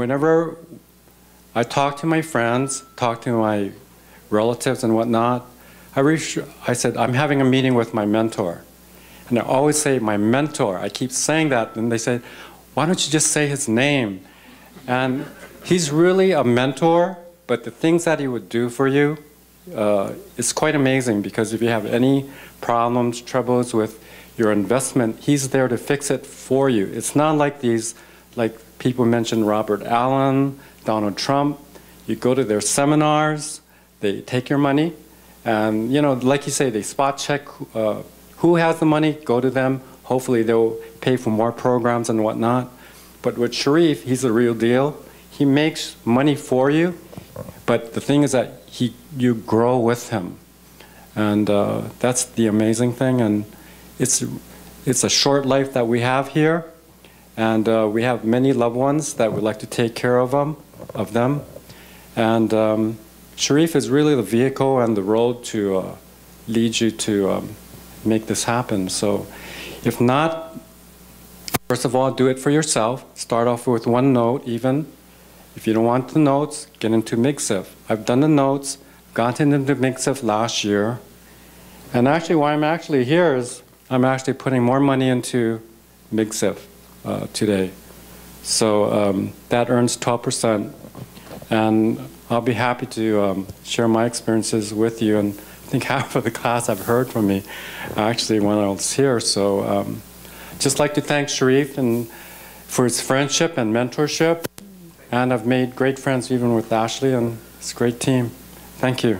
whenever I talk to my friends, talk to my relatives and whatnot, I said, I'm having a meeting with my mentor. And I always say, my mentor. I keep saying that, and they say, why don't you just say his name? And he's really a mentor, but the things that he would do for you, it's quite amazing, because if you have any problems, troubles with your investment, he's there to fix it for you. It's not like these, like people mentioned Robert Allen, Donald Trump. You go to their seminars, they take your money, and like you say, they spot check who has the money, go to them. Hopefully they'll pay for more programs and whatnot. But with Sharif, he's the real deal. He makes money for you, but the thing is that you grow with him. And that's the amazing thing. And it's a short life that we have here. And we have many loved ones that would like to take care of them. And Sharif is really the vehicle and the road to lead you to make this happen. So if not, first of all, do it for yourself. Start off with one note even. If you don't want the notes, get into MGSIF. I've done the notes, gotten into MGSIF last year. And actually, why I'm actually here is I'm actually putting more money into MGSIF today. So that earns 12%. And I'll be happy to share my experiences with you. And I think half of the class have heard from me actually when I was here. So just like to thank Sharif and for his friendship and mentorship. And I've made great friends even with Ashley, and it's a great team. Thank you.